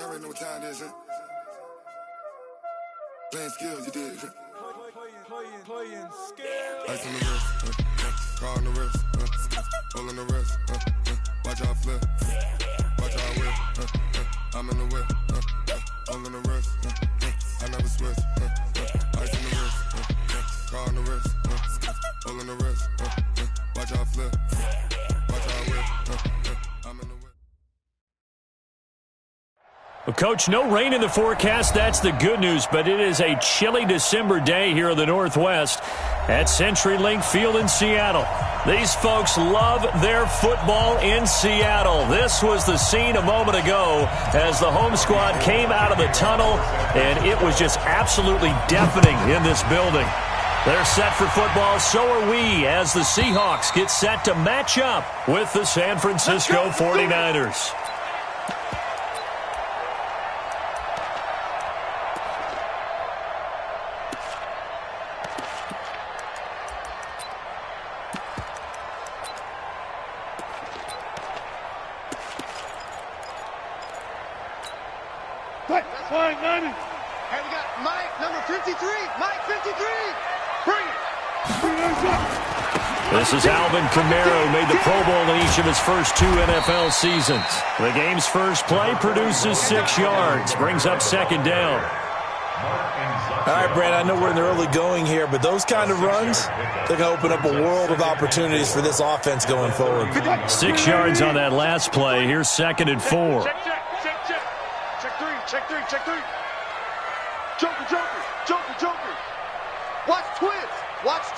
Y'all already know what time it is, huh? Playing skills, you did, huh? Playing skills. Ice on the wrist, car on the wrist, hole in the wrist, watch how I flip, watch how I whip, I'm in the whip, hole in the wrist, I never switch, ice on the wrist, car on the wrist, hole in the wrist, watch how I flip, watch how I whip, I'm in the whip. Well, Coach, no rain in the forecast. That's the good news, but it is a chilly December day here in the Northwest at CenturyLink Field in Seattle. These folks love their football in Seattle. This was the scene a moment ago as the home squad came out of the tunnel, and it was just absolutely deafening in this building. They're set for football, so are we, as the Seahawks get set to match up with the San Francisco 49ers. Hey, we got Mike, number 53. Mike, 53. Bring it. This is Alvin Kamara, who made the Pro Bowl in each of his first 2 NFL seasons. The game's first play produces 6 yards, brings up second down. All right, Brad, I know we're in the early going here, but those kind of runs, they're going to open up a world of opportunities for this offense going forward. 6 yards on that last play. Here's second and 4. Check three. Joker. Watch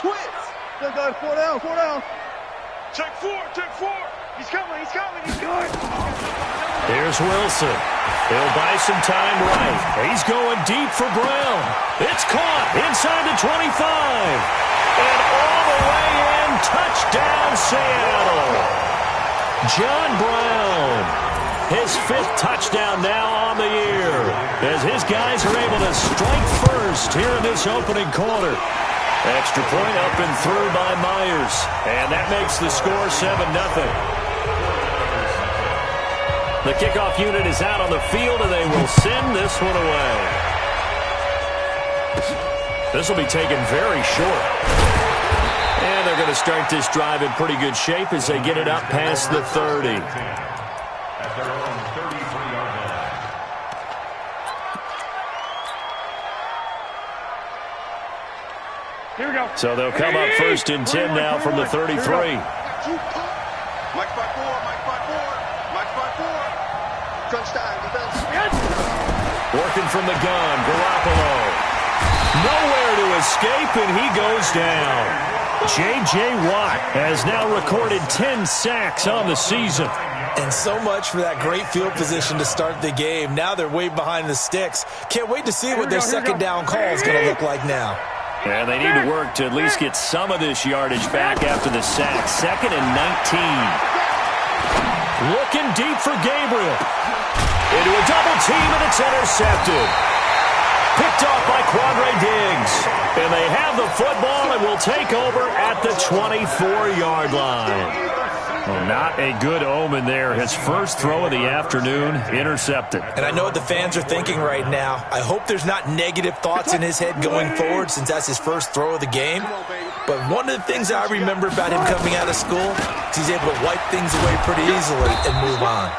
twist. Good guys, 4 down. Check four. He's coming. Good. Here's Wilson. He'll buy some time right. He's going deep for Brown. It's caught inside the 25. And all the way in. Touchdown, Seattle. John Brown. His 5th touchdown now on the year as his guys are able to strike first here in this opening quarter. Extra point up and through by Myers. And that makes the score 7-0. The kickoff unit is out on the field, and they will send this one away. This will be taken very short. And they're going to start this drive in pretty good shape as they get it up past the 30. At their own 33-yard line. Here we go. So they'll come up first and 10 now from the 33. Mike 5-4. Crunch time, defense. Working from the gun, Garoppolo. Nowhere to escape, and he goes down. J.J. Watt has now recorded 10 sacks on the season. And so much for that great field position to start the game. Now they're way behind the sticks. Can't wait to see what their second down call is going to look like now. And they need to work to at least get some of this yardage back after the sack. 2nd and 19. Looking deep for Gabriel. Into a double team, and it's intercepted. Picked off by Quandre Diggs. And they have the football and will take over at the 24-yard line. Well, not a good omen there. His first throw of the afternoon intercepted. And I know what the fans are thinking right now. I hope there's not negative thoughts in his head going forward since that's his first throw of the game. But one of the things I remember about him coming out of school is he's able to wipe things away pretty easily and move on.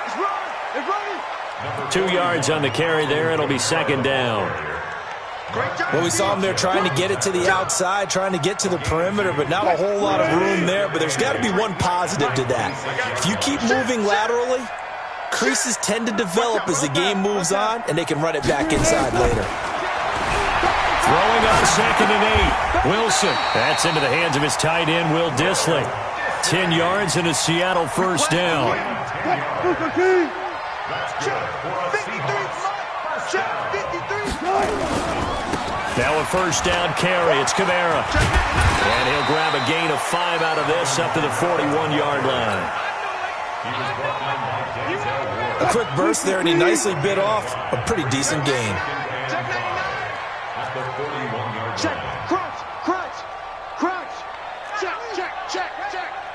2 yards on the carry there. It'll be second down. Well, we saw him there trying to get it to the outside, trying to get to the perimeter, but not a whole lot of room there. But there's got to be one positive to that. If you keep moving laterally, creases tend to develop as the game moves on, and they can run it back inside later. Throwing on 2nd and 8. Wilson. That's into the hands of his tight end, Will Dissly. 10 yards and a Seattle first down. Now a first down carry. It's Kamara. And he'll grab a gain of 5 out of this up to the 41-yard line. A quick burst there, and he nicely bit off a pretty decent gain. Check, crunch.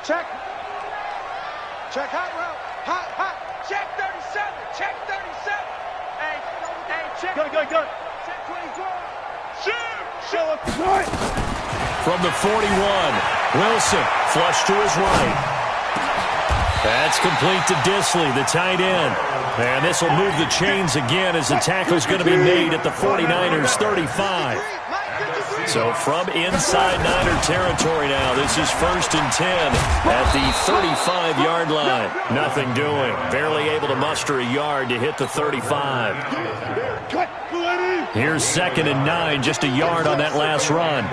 Check. Check, hot route. Hot. Check 37. Hey, From the 41, Wilson, flush to his right. That's complete to Disley, the tight end. And this will move the chains again as the tackle's going to be made at the 49ers 35. So from inside Niner territory now, this is 1st and 10 at the 35-yard line. Nothing doing. Barely able to muster a yard to hit the 35. Here's 2nd and 9, just a yard on that last run.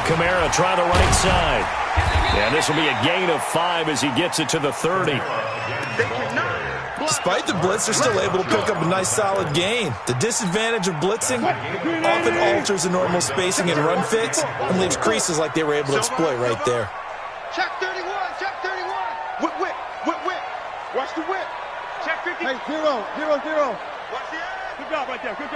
Kamara try the right side. And this will be a gain of 5 as he gets it to the 30. Despite the blitz, they're still able to pick up a nice solid gain. The disadvantage of blitzing often alters the normal spacing and run fits and leaves creases like they were able to exploit right there. Check 31, check 31. Whip. Watch the whip. Check 50. Hey, 0, 0, 0. Watch the edge. Good job right there. Come.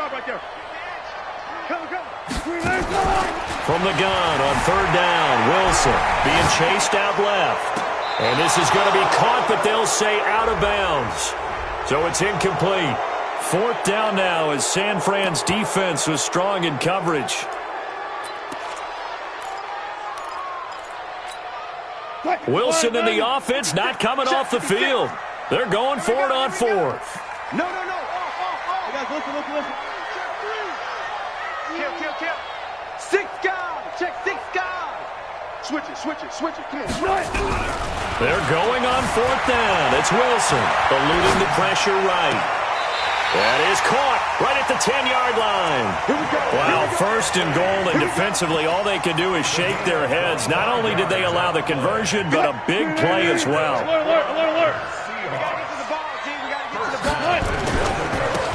From the gun on 3rd down, Wilson being chased out left. And this is going to be caught, but they'll say out of bounds. So it's incomplete. 4th down now as San Fran's defense was strong in coverage. Wilson and the offense not coming off the field. They're going for it on 4th. No. Off. Guys, listen. Kill. 6 guys. Check 6 guys. Switch it. Come on. They're going on 4th down. It's Wilson eluding the pressure right. That is caught right at the 10-yard line. Wow, 1st and goal, and defensively all they can do is shake their heads. Not only did they allow the conversion, but a big play as well. Alert.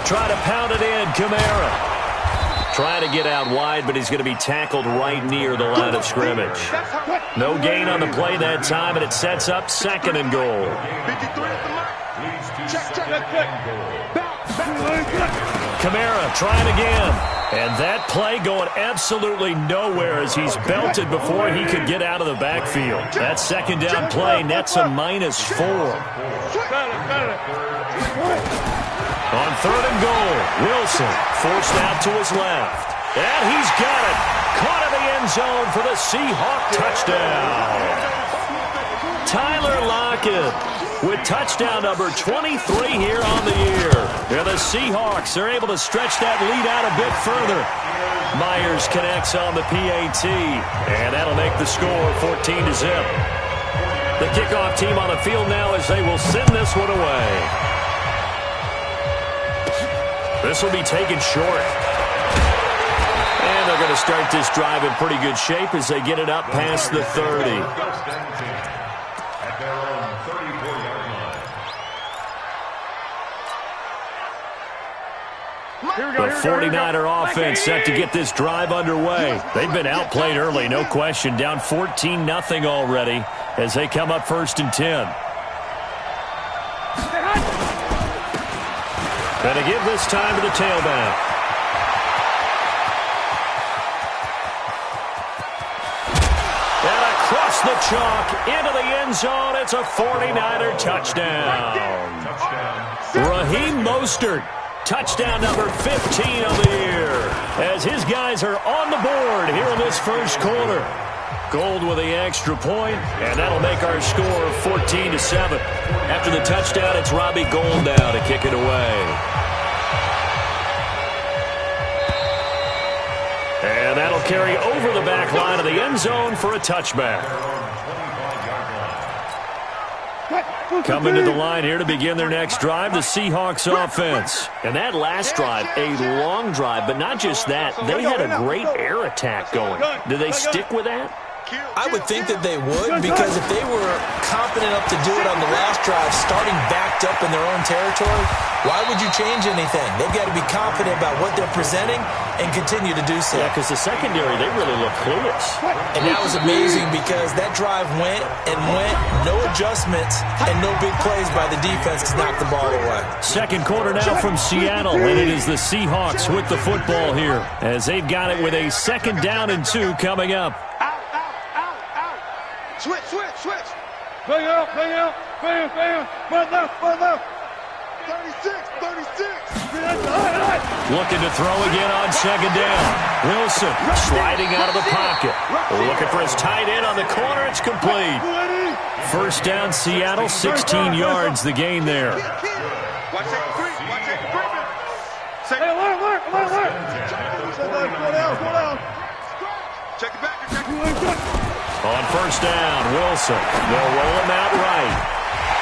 Try to pound it in, Kamara. Trying to get out wide, but he's going to be tackled right near the line of scrimmage. No gain on the play that time, and it sets up 2nd and goal. 53 at the mark. Check. Kamara trying again. And that play going absolutely nowhere as he's belted before he could get out of the backfield. That 2nd down play nets a -4. On 3rd and goal, Wilson forced out to his left. And he's got it. Caught in the end zone for the Seahawk touchdown. Tyler Lockett with touchdown number 23 here on the year. And the Seahawks are able to stretch that lead out a bit further. Myers connects on the PAT, and that'll make the score 14-0. The kickoff team on the field now as they will send this one away. This will be taken short. And they're going to start this drive in pretty good shape as they get it up past the 30. At their own 34-yard line. The 49er offense set to get this drive underway. They've been outplayed early, no question. Down 14-0 already as they come up 1st and 10. And to give this time to the tailback. And across the chalk into the end zone. It's a 49er touchdown. Raheem Mostert. Touchdown number 15 of the year as his guys are on the board here in this first quarter. Gold with the extra point, and that'll make our score 14-7. After the touchdown, it's Robbie Gould now to kick it away. And that'll carry over the back line of the end zone for a touchback. Coming to the line here to begin their next drive, the Seahawks offense. And that last drive, a long drive, but not just that. They had a great air attack going. Do they stick with that? I would think that they would, because if they were confident enough to do it on the last drive, starting backed up in their own territory, why would you change anything? They've got to be confident about what they're presenting and continue to do so. Yeah, because the secondary, they really look clueless. And that was amazing because that drive went, no adjustments, and no big plays by the defense to knock the ball away. Second quarter now from Seattle, and it is the Seahawks with the football here as they've got it with a 2nd down and 2 coming up. Switch. Bring out. Run left. Looking to throw again on second down. Wilson sliding out of the pocket. Looking for his tight end on the corner. It's complete. First down, Seattle, 16 yards the gain there. Watch that three. Watch that three. Hey, alert. Go down. Check it back. Check it back. On first down, Wilson. They'll roll him out right.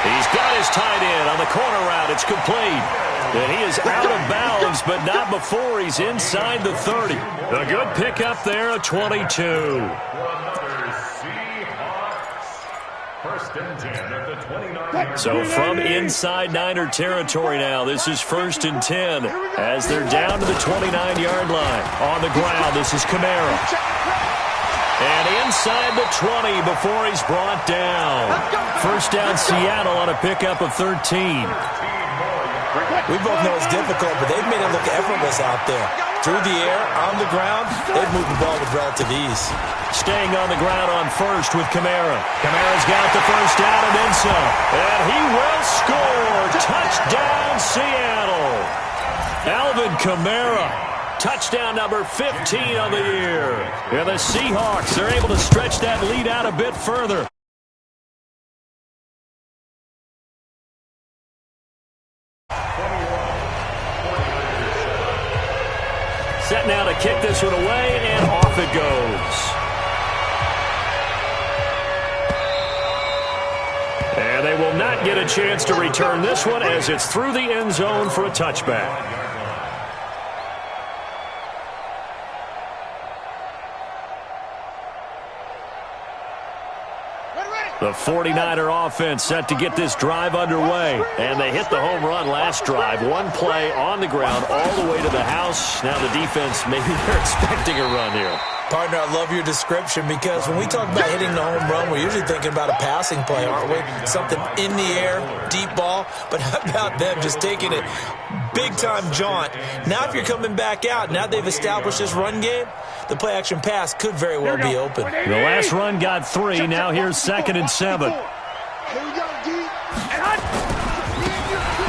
He's got his tight end on the corner route. It's complete. And he is out of bounds, but not before he's inside the 30. A good pickup there, a 22. First and 10 at the 29. So from inside Niner territory now, this is first and 10 as they're down to the 29-yard line. On the ground, this is Kamara. And inside the 20 before he's brought down. First down Seattle on a pickup of 13. We both know it's difficult, but they've made it look effortless out there. Through the air, on the ground, they've moved the ball with relative ease. Staying on the ground on first with Kamara. Kamara's got the first down and then some. And he will score. Touchdown, Seattle. Alvin Kamara. Touchdown number 15 of the year. And the Seahawks are able to stretch that lead out a bit further. Set now to kick this one away, and off it goes. And they will not get a chance to return this one as it's through the end zone for a touchback. The 49er offense set to get this drive underway. And they hit the home run last drive. One play on the ground all the way to the house. Now the defense, maybe they're expecting a run here. Partner, I love your description because when we talk about hitting the home run, we're usually thinking about a passing play, aren't we? Something in the air, deep ball. But how about them just taking it big-time jaunt? Now if you're coming back out, now they've established this run game, the play-action pass could very well be open. The last run got 3. Now here's 2nd and 7. Here we go, D.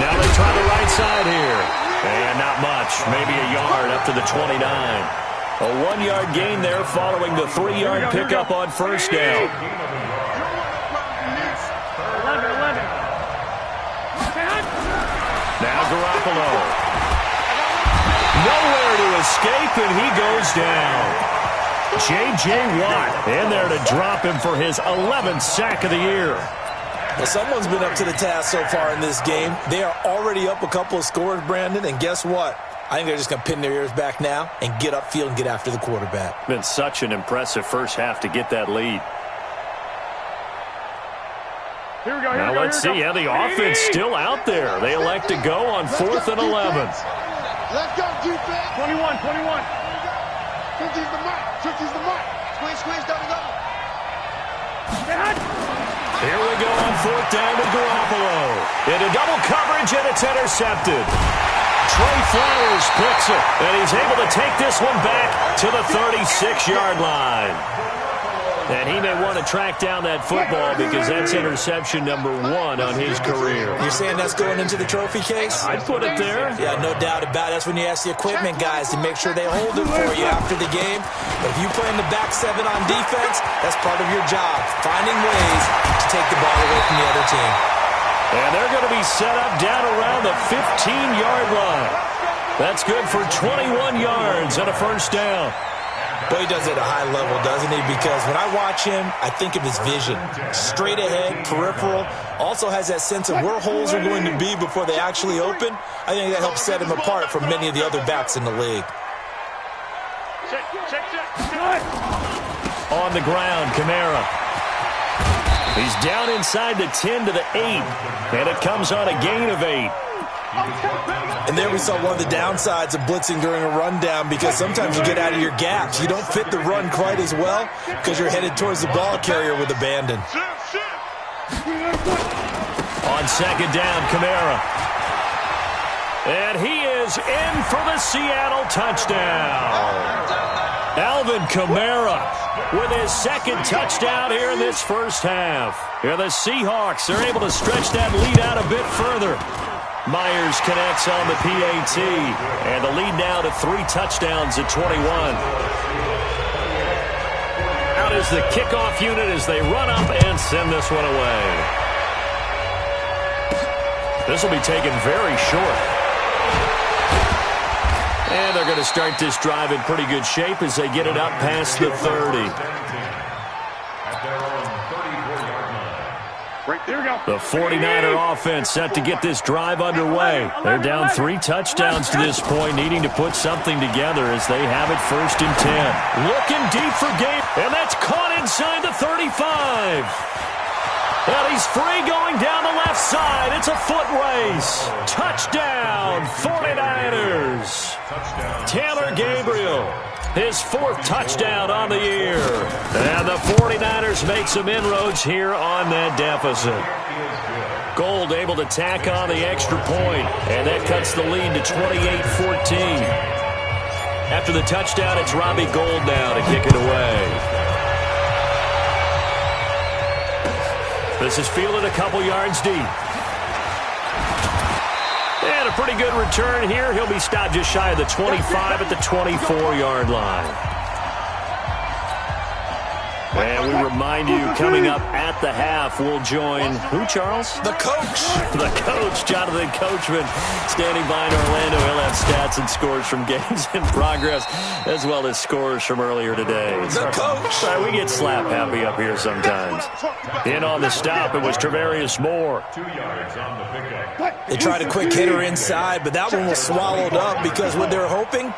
Now they try the right side here. And not much. Maybe a yard up to the 29. A 1-yard gain there following the 3-yard pickup on first down. 11. Now Garoppolo. Nowhere to escape, and he goes down. J.J. Watt in there to drop him for his 11th sack of the year. Well, someone's been up to the task so far in this game. They are already up a couple of scores, Brandon, and guess what? I think they're just going to pin their ears back now and get upfield and get after the quarterback. Been such an impressive first half to get that lead. Here we go. Now let's see how the offense still out there. They elect to go on 4th and 11. Let's go, defense. 21. 50's the mark. 50's the mark. Squeeze, double. Here we go on 4th down to Garoppolo. Into double coverage, and it's intercepted. Trey Flowers picks it, and he's able to take this one back to the 36-yard line. And he may want to track down that football because that's interception number 1 on his career. You're saying that's going into the trophy case? I'd put it there. Yeah, no doubt about it. That's when you ask the equipment guys to make sure they hold it for you after the game. But if you play in the back 7 on defense, that's part of your job, finding ways to take the ball away from the other team. And they're going to be set up down around the 15-yard line. That's good for 21 yards and a first down. Boy, he does it at a high level, doesn't he? Because when I watch him, I think of his vision. Straight ahead, peripheral. Also has that sense of where holes are going to be before they actually open. I think that helps set him apart from many of the other backs in the league. On the ground, Kamara. He's down inside the 10 to the 8. And it comes on a gain of 8. And there we saw one of the downsides of blitzing during a rundown because sometimes you get out of your gaps. You don't fit the run quite as well because you're headed towards the ball carrier with abandon. On 2nd down, Kamara. And he is in for the Seattle touchdown. Alvin Kamara with his 2nd touchdown here in this first half. Here the Seahawks are able to stretch that lead out a bit further. Myers connects on the PAT, and the lead now to 3 touchdowns at 21. Out is the kickoff unit as they run up and send this one away. This will be taken very short. And they're going to start this drive in pretty good shape as they get it up past the 30. The 49er offense set to get this drive underway. They're down 3 touchdowns to this point, needing to put something together as they have it 1st and 10. Looking deep for Gabe, and that's caught inside the 35. And he's free going down the left side. It's a foot race. Touchdown, 49ers. Taylor Gabriel, his 4th touchdown on the year. And the 49ers make some inroads here on that deficit. Gold able to tack on the extra point, and that cuts the lead to 28-14. After the touchdown, it's Robbie Gould now to kick it away. This is fielded a couple yards deep. And a pretty good return here. He'll be stopped just shy of the 25 at the 24-yard line. And we remind you, coming up at the half, we'll join who, Charles? The coach. The coach, Jonathan Coachman, standing by in Orlando. He'll have stats and scores from games in progress, as well as scores from earlier today. The coach. Sorry, we get slap happy up here sometimes. In on the stop, it was Travarius Moore. 2 yards on the pickup. They tried a quick hitter inside, but that one was swallowed up because what they're hoping,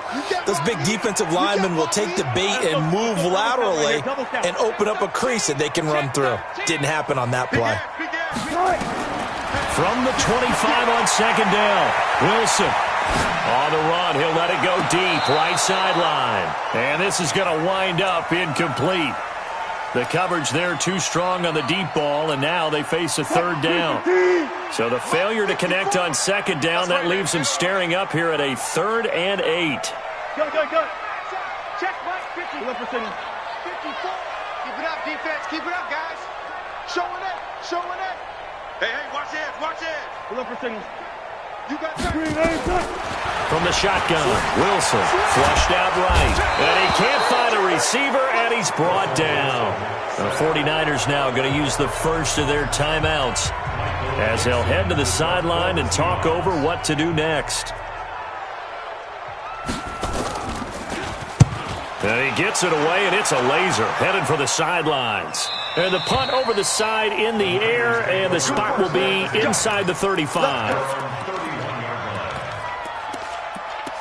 those big defensive linemen will take the bait and move laterally and open up a crease that they can run through. Didn't happen on that play. From the 25 on 2nd down, Wilson on the run. He'll let it go deep, right sideline. And this is going to wind up incomplete. The coverage there too strong on the deep ball, and now they face a 3rd down. So the failure to connect on 2nd down, that leaves them staring up here at a 3rd and 8. Go. Check, Mike. 50. Look for signal. 54. Keep it up, defense. Keep it up, guys. Showing it. Hey, watch it. Look for signal. You got From the shotgun, Wilson flushed out right. And he can't find a receiver, and he's brought down. The 49ers now going to use the first of their timeouts as they'll head to the sideline and talk over what to do next. And he gets it away, and it's a laser headed for the sidelines. And the punt over the side in the air, and the spot will be inside the 35.